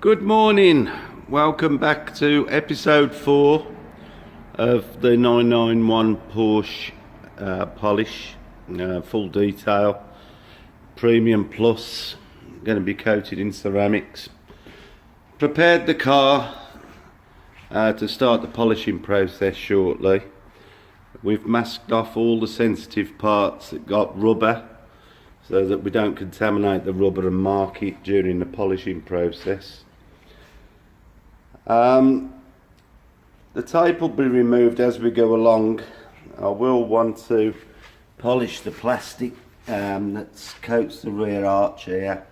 Good morning, welcome back to episode 4 of the 991 Porsche polish, full detail, premium plus, going to be coated in ceramics. Prepared the car to start the polishing process shortly. We've masked off all the sensitive parts that got rubber so that we don't contaminate the rubber and mark it during the polishing process. The tape will be removed as we go along. I will want to polish the plastic that coats the rear arch here,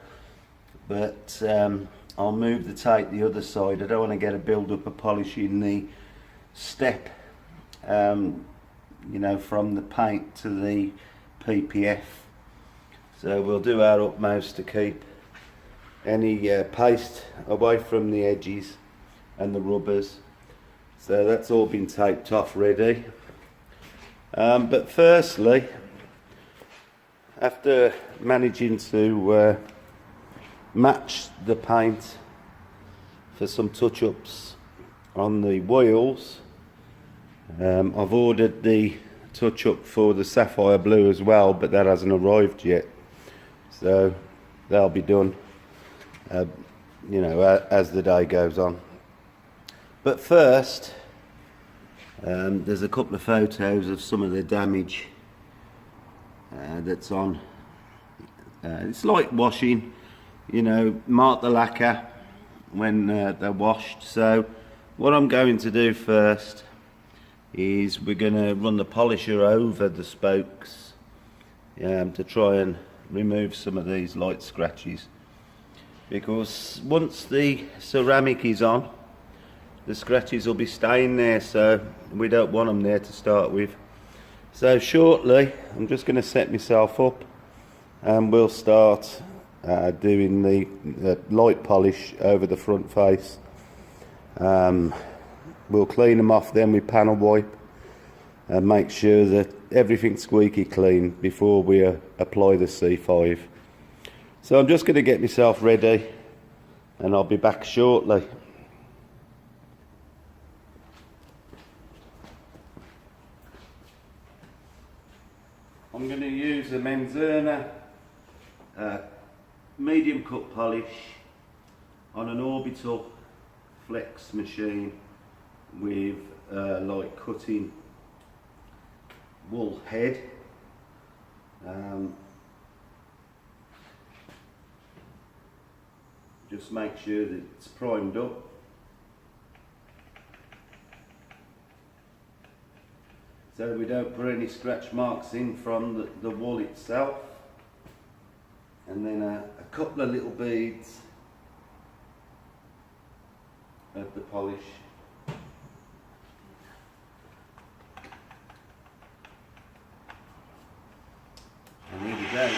but I'll move the tape the other side. I don't want to get a build up of polish in the step, you know, from the paint to the PPF. So we'll do our utmost to keep any paste away from the edges and the rubbers. So that's all been taped off ready. But firstly, after managing to match the paint for some touch-ups on the wheels, I've ordered the touch-up for the sapphire blue as well, but that hasn't arrived yet, so they'll be done you know, as the day goes on. But first, there's a couple of photos of some of the damage that's on. It's like washing, you know, mark the lacquer when they're washed. So what I'm going to do first is we're going to run the polisher over the spokes to try and remove some of these light scratches, because once the ceramic is on, the scratches will be staying there, so we don't want them there to start with. So shortly I'm just going to set myself up and we'll start doing the light polish over the front face. We'll clean them off then with panel wipe and make sure that everything's squeaky clean before we apply the C5. So I'm just going to get myself ready and I'll be back shortly. I'm going to use a Menzerner medium cut polish on an orbital flex machine with like cutting wool head. Just make sure that it's primed up. So we don't put any scratch marks in from the wool itself. And then a couple of little beads of the polish. And here we go.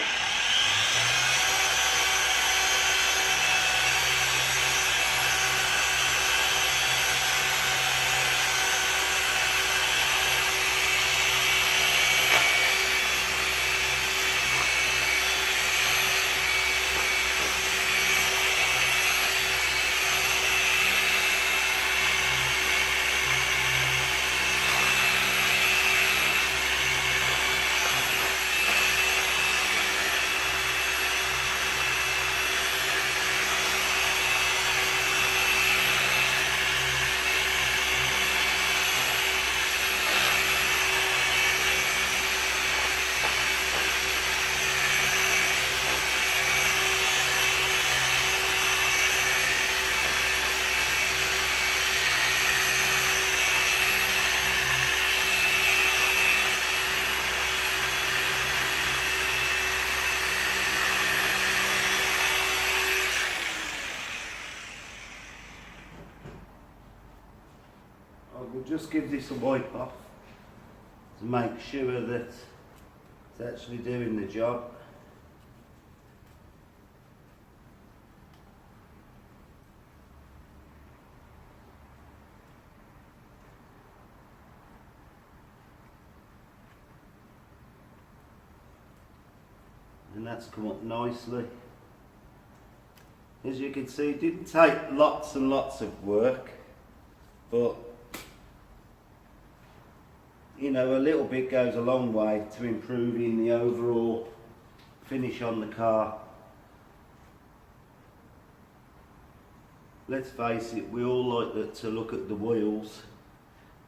We'll just give this a wipe off to make sure that it's actually doing the job. And that's come up nicely. As you can see, it didn't take lots and lots of work, but you know, a little bit goes a long way to improving the overall finish on the car. Let's face it, we all like to look at the wheels,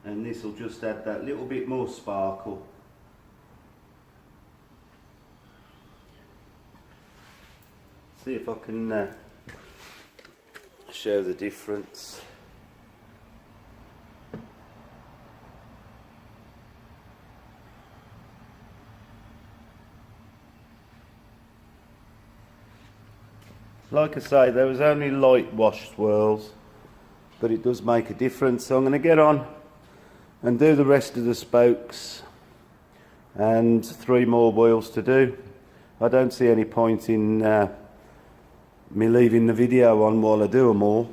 and this will just add that little bit more sparkle. See if I can show the difference. Like I say, there was only light wash swirls, but it does make a difference. So I'm going to get on and do the rest of the spokes, and 3 more wheels to do. I don't see any point in me leaving the video on while I do them all.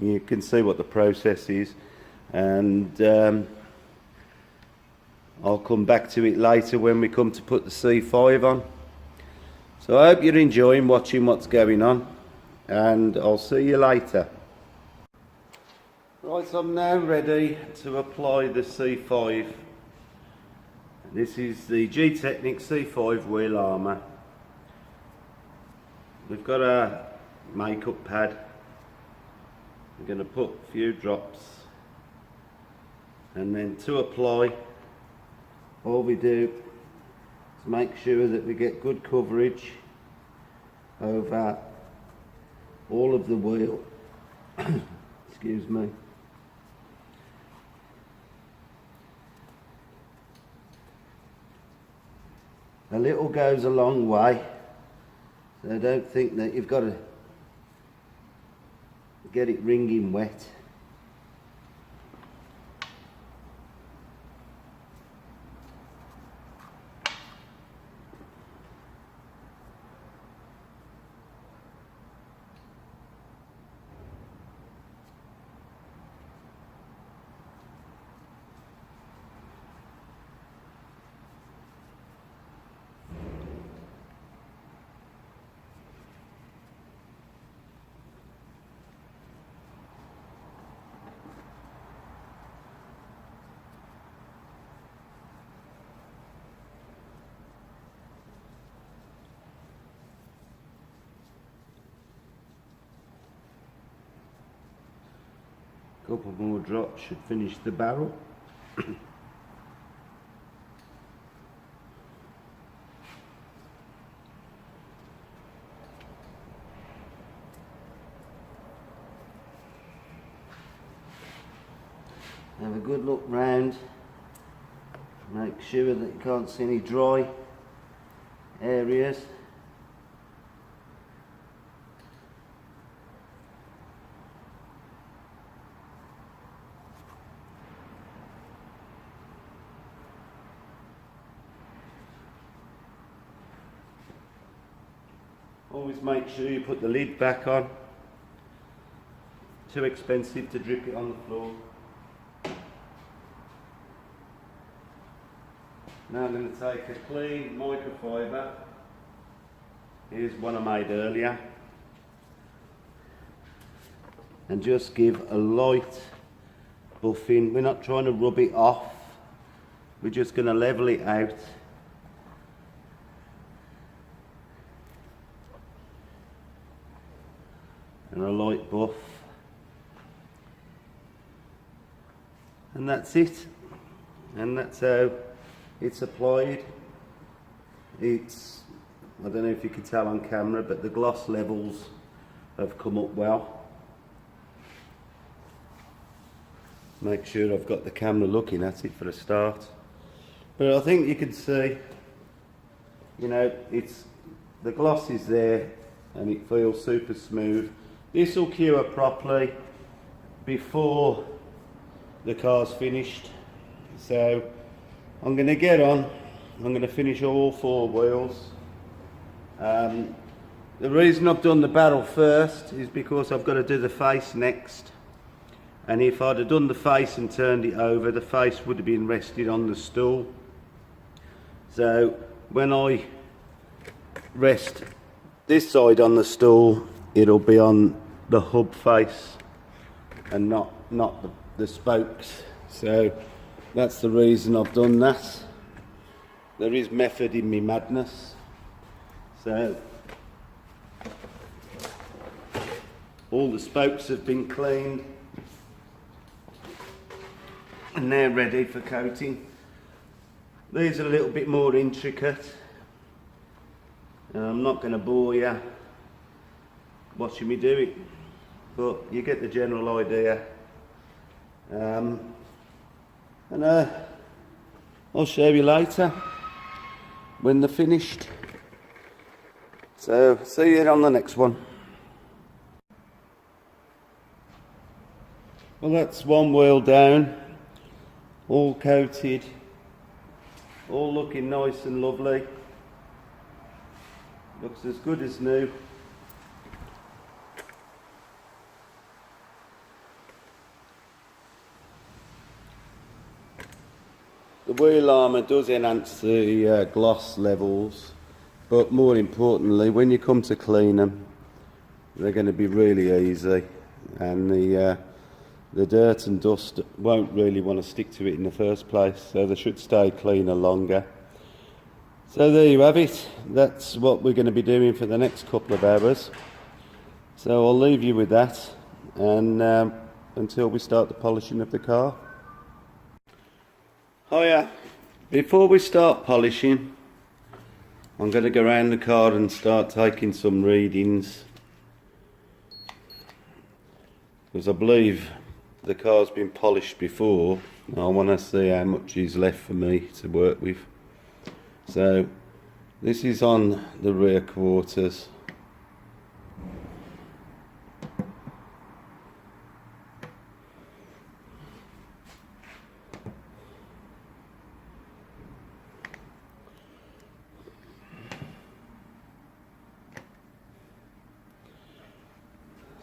You can see what the process is, and I'll come back to it later when we come to put the C5 on. So I hope you're enjoying watching what's going on, and I'll see you later. Right, so I'm now ready to apply the C5. This is the Gtechniq C5 Wheel Armour. We've got a makeup pad. We're going to put a few drops, and then to apply, all we do is make sure that we get good coverage over all of the wheel. Excuse me. A little goes a long way, so I don't think that you've got to get it wringing wet. A couple more drops should finish the barrel. Have a good look round. Make sure that you can't see any dry areas. Always make sure you put the lid back on. Too expensive to drip it on the floor. Now I'm going to take a clean microfiber. Here's one I made earlier. And just give a light buffing. We're not trying to rub it off. We're just going to level it out. And a light buff, and that's it, and that's how it's applied. It's, I don't know if you can tell on camera, but the gloss levels have come up well. Make sure I've got the camera looking at it for a start, but I think you can see, you know, it's, the gloss is there and it feels super smooth. This will cure properly before the car's finished. So I'm going to get on, I'm going to finish all 4 wheels. The reason I've done the barrel first is because I've got to do the face next. And if I'd have done the face and turned it over, the face would have been rested on the stool. So when I rest this side on the stool, it'll be on the hub face and not the spokes. So that's the reason I've done that. There is method in me madness. So all the spokes have been cleaned and they're ready for coating. These are a little bit more intricate. I'm not going to bore you watching me do it, but you get the general idea. And I'll show you later when they're finished. So see you on the next one. Well, that's one wheel down, all coated, all looking nice and lovely. Looks as good as new. The wheel armour does enhance the gloss levels, but more importantly, when you come to clean them, they're going to be really easy, and the dirt and dust won't really want to stick to it in the first place, so they should stay cleaner longer. So there you have it. That's what we're going to be doing for the next couple of hours. So I'll leave you with that, and until we start the polishing of the car. Hiya. Before we start polishing, I'm going to go around the car and start taking some readings, because I believe the car's been polished before. I want to see how much is left for me to work with. So this is on the rear quarters.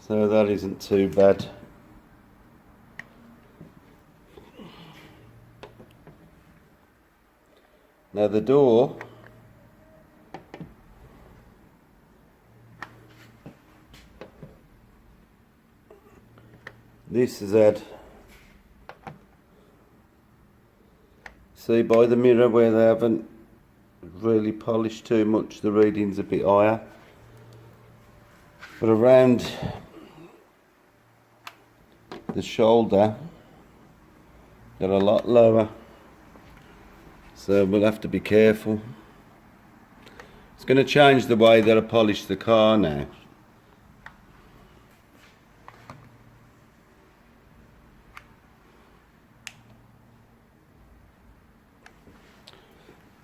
So that isn't too bad. Now the door, this is had, see by the mirror where they haven't really polished too much, the reading's a bit higher, but around the shoulder they're a lot lower. So we'll have to be careful. It's going to change the way that I polish the car now.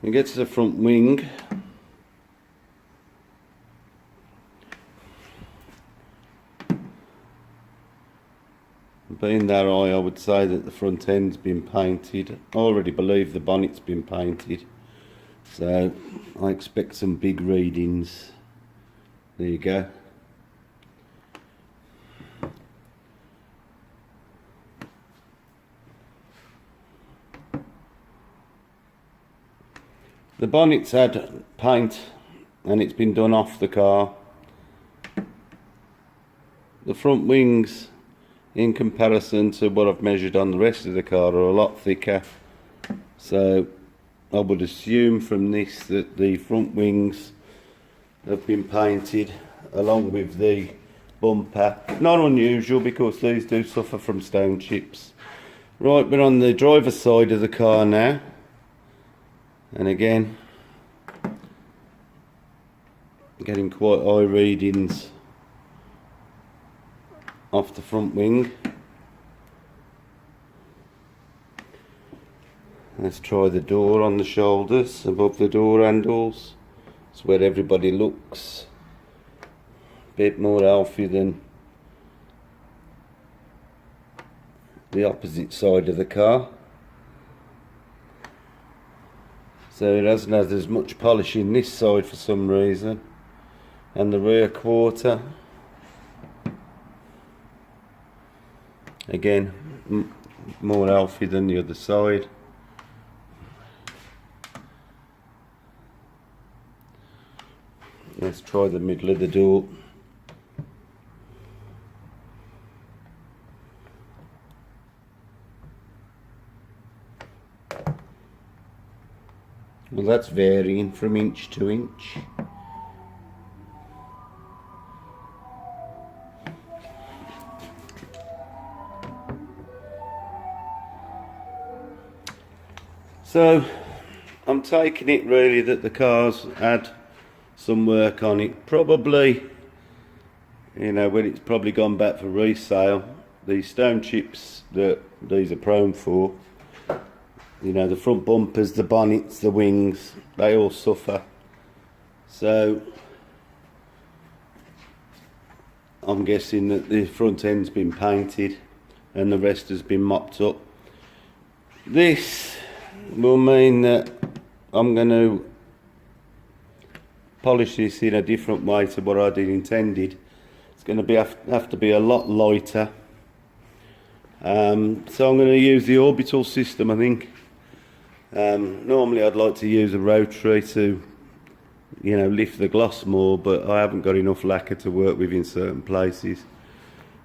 We get to the front wing. Being that high, I would say that the front end's been painted. I already believe the bonnet's been painted, so I expect some big readings. There you go. The bonnet's had paint and it's been done off the car. The front wings, in comparison to what I've measured on the rest of the car, are a lot thicker, so I would assume from this that the front wings have been painted along with the bumper. Not unusual, because these do suffer from stone chips. Right, we're on the driver's side of the car now, and again getting quite high readings off the front wing. Let's try the door on the shoulders, above the door handles. It's where everybody looks a bit more healthy than the opposite side of the car. So it hasn't had as much polishing this side for some reason. And the rear quarter, again, more healthy than the other side. Let's try the middle of the door. Well, that's varying from inch to inch. So I'm taking it really that the car's had some work on it. Probably, you know, when it's probably gone back for resale, these stone chips that these are prone for, you know, the front bumpers, the bonnets, the wings, they all suffer. So I'm guessing that the front end's been painted and the rest has been mopped up. This will mean that I'm going to polish this in a different way to what I did intended. It's going to be have to be a lot lighter. So I'm going to use the orbital system, I think. Normally I'd like to use a rotary to, you know, lift the gloss more, but I haven't got enough lacquer to work with in certain places.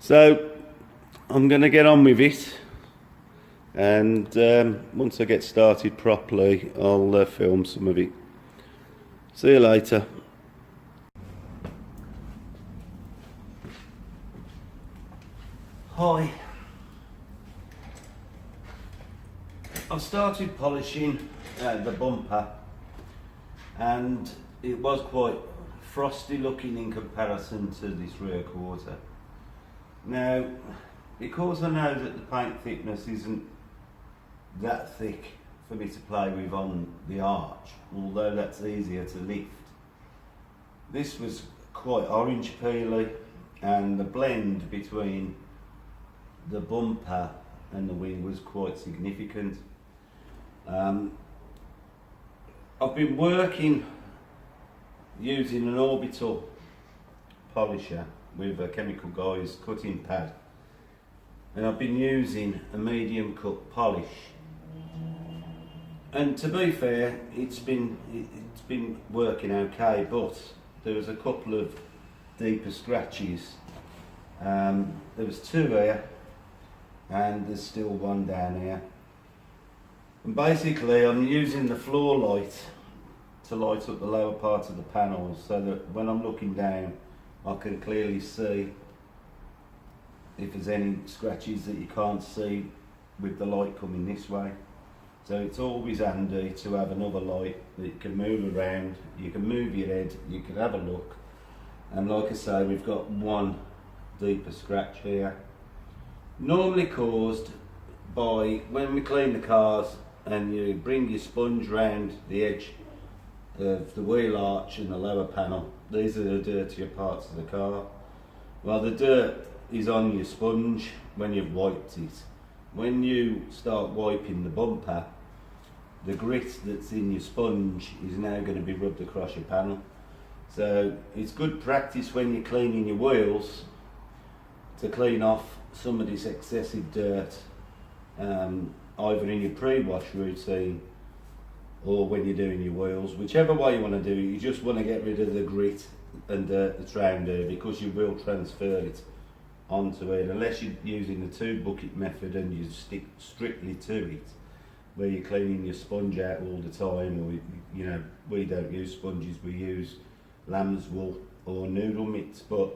So I'm going to get on with it, and once I get started properly, I'll film some of it. See you later. Hi. I've started polishing the bumper, and it was quite frosty looking in comparison to this rear quarter. Now, because I know that the paint thickness isn't that thick for me to play with on the arch, although that's easier to lift, this was quite orange peely, and the blend between the bumper and the wing was quite significant. I've been working using an orbital polisher with a Chemical Guys cutting pad, and I've been using a medium cut polish, and to be fair, it's been working okay, but there was a couple of deeper scratches. There was two here, and there's still one down here. And basically I'm using the floor light to light up the lower part of the panels, so that when I'm looking down I can clearly see if there's any scratches that you can't see with the light coming this way. So it's always handy to have another light that you can move around, you can move your head, you can have a look. And like I say, we've got one deeper scratch here, normally caused by when we clean the cars and you bring your sponge round the edge of the wheel arch and the lower panel. These are the dirtier parts of the car. Well, the dirt is on your sponge when you've wiped it. When you start wiping the bumper, the grit that's in your sponge is now going to be rubbed across your panel. So it's good practice when you're cleaning your wheels to clean off some of this excessive dirt, either in your pre-wash routine or when you're doing your wheels. Whichever way you want to do it, you just want to get rid of the grit and dirt that's around there, because you will transfer it onto it, unless you're using the 2 bucket method and you stick strictly to it, where you're cleaning your sponge out all the time. Or, you know, we don't use sponges, we use lamb's wool or noodle mitts, but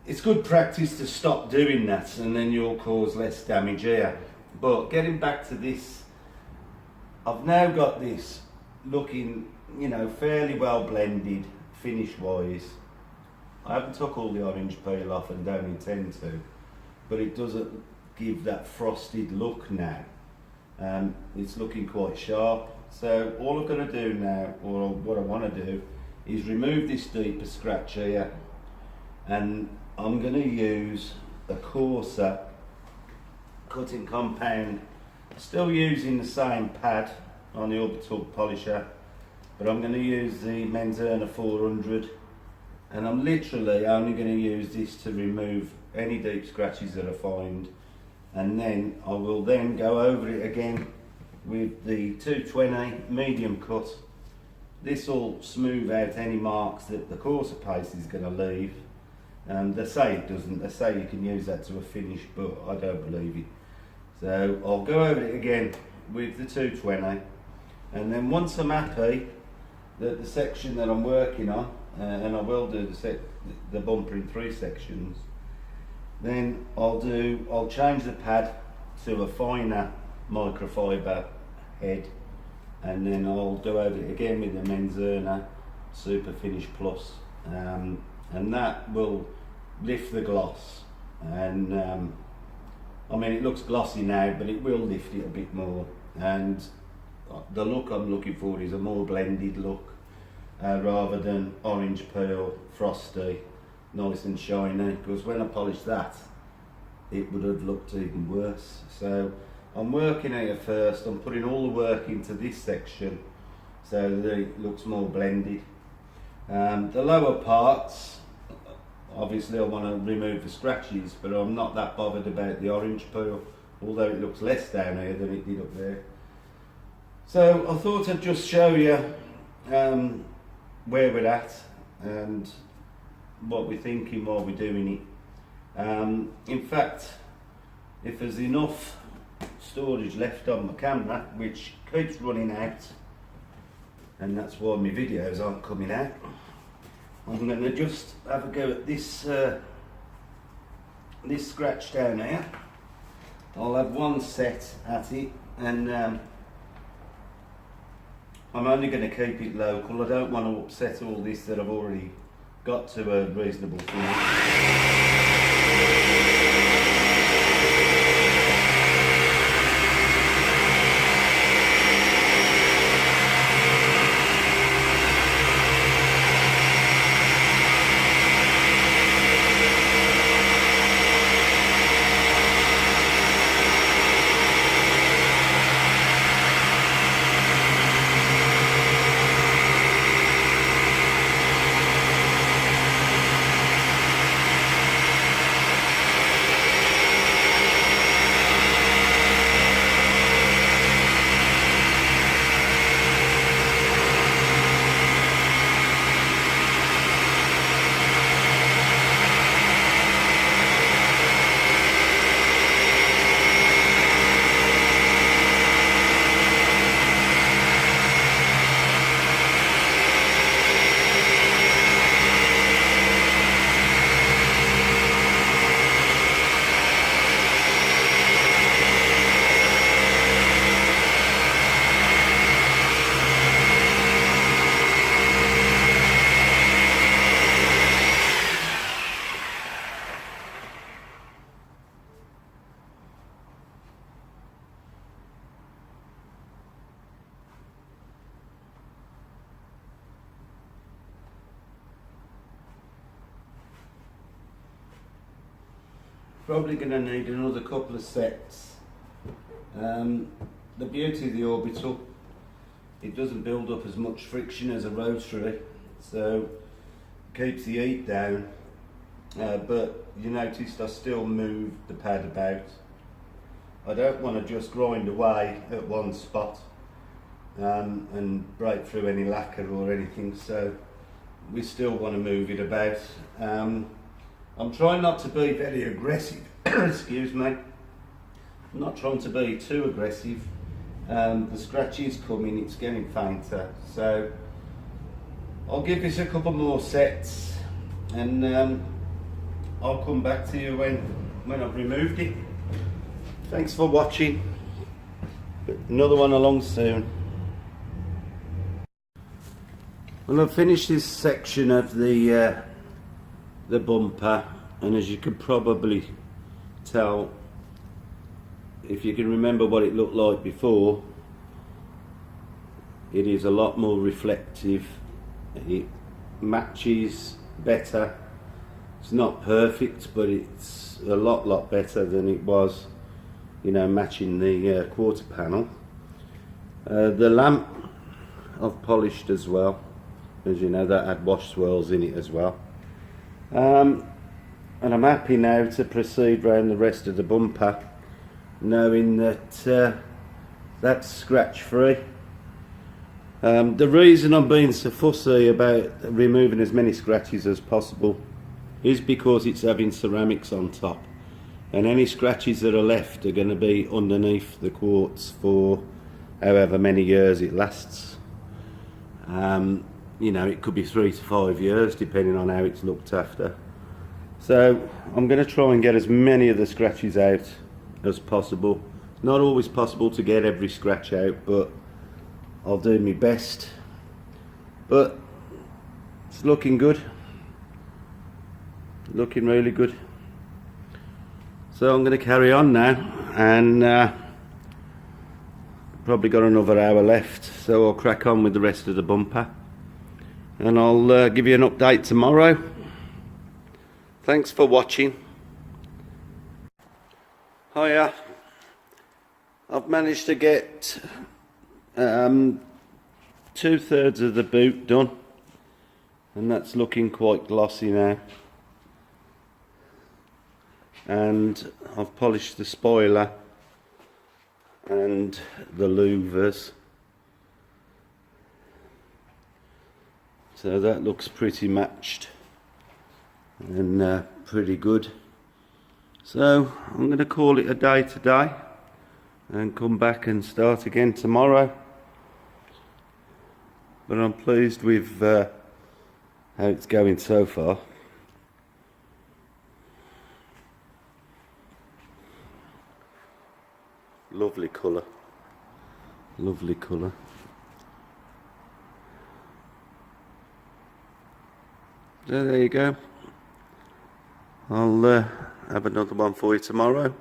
it's good practice to stop doing that, and then you'll cause less damage here. But getting back to this, I've now got this looking, you know, fairly well blended finish wise. I haven't took all the orange peel off and don't intend to, but it doesn't give that frosted look now. It's looking quite sharp. So all I'm going to do now, or what I want to do, is remove this deeper scratch here, and I'm going to use a coarser cutting compound, still using the same pad on the orbital polisher, but I'm going to use the Menzerner 400, and I'm literally only going to use this to remove any deep scratches that I find, and then I will then go over it again with the 220 medium cut. This will smooth out any marks that the coarser paste is going to leave. They say it doesn't, they say you can use that to a finish, but I don't believe it. So I'll go over it again with the 220, And then once I'm happy that the section that I'm working on, and I will do the bumper in 3 sections, then I'll change the pad to a finer microfiber head, and then I'll do over it again with the Menzerner Super Finish Plus, and that will lift the gloss. And I mean, it looks glossy now, but it will lift it a bit more, and the look I'm looking for is a more blended look, rather than orange peel, frosty, nice and shiny, because when I polished that it would have looked even worse. So I'm working here first. I'm putting all the work into this section so that it looks more blended. The lower parts, obviously I want to remove the scratches, but I'm not that bothered about the orange peel, although it looks less down here than it did up there. So I thought I'd just show you where we're at and what we're thinking while we're doing it. In fact, if there's enough storage left on my camera, which keeps running out, and that's why my videos aren't coming out, I'm going to just have a go at this this scratch down here. I'll have one set at it, and I'm only going to keep it local. I don't want to upset all this that I've already got to a reasonable finish. Probably going to need another couple of sets. The beauty of the orbital, it doesn't build up as much friction as a rotary, so keeps the heat down, but you noticed I still move the pad about. I don't want to just grind away at one spot and break through any lacquer or anything, so we still want to move it about. I'm trying not to be very aggressive, excuse me. I'm not trying to be too aggressive. The scratch is coming, it's getting fainter, so I'll give this a couple more sets, and I'll come back to you when I've removed it. Thanks for watching. Another one along soon. Well, I've finished this section of the bumper, and as you could probably tell, if you can remember what it looked like before, it is a lot more reflective. It matches better. It's not perfect, but it's a lot better than it was, you know, matching the quarter panel. The lamp I've polished as well, as you know, that had wash swirls in it as well. And I'm happy now to proceed round the rest of the bumper, knowing that that's scratch free. The reason I'm being so fussy about removing as many scratches as possible is because it's having ceramics on top, and any scratches that are left are going to be underneath the quartz for however many years it lasts. You know, it could be 3 to 5 years depending on how it's looked after. So I'm going to try and get as many of the scratches out as possible. Not always possible to get every scratch out, but I'll do my best. But it's looking good, looking really good. So I'm going to carry on now, and probably got another hour left, so I'll crack on with the rest of the bumper, and I'll give you an update tomorrow. Thanks for watching. Hiya. I've managed to get 2/3 of the boot done, and that's looking quite glossy now. And I've polished the spoiler and the louvers, so that looks pretty matched and pretty good. So I'm going to call it a day today and come back and start again tomorrow. But I'm pleased with how it's going so far. Lovely colour, lovely colour. So there you go. I'll have another one for you tomorrow.